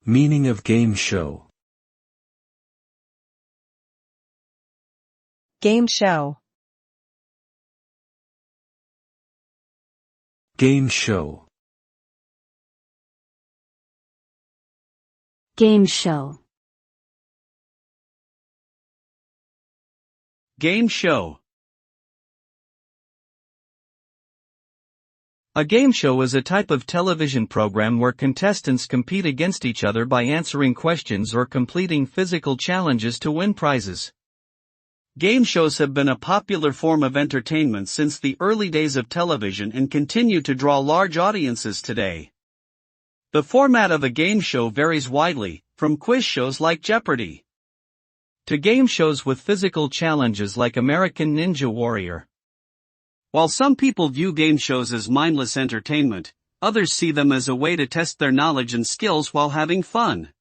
Meaning of game show. Game show. Game show. Game show. Game show. A game show is a type of television program where contestants compete against each other by answering questions or completing physical challenges to win prizes. Game shows have been a popular form of entertainment since the early days of television and continue to draw large audiences today. The format of a game show varies widely, from quiz shows like Jeopardy! To game shows with physical challenges like American Ninja Warrior. While some people view game shows as mindless entertainment, others see them as a way to test their knowledge and skills while having fun.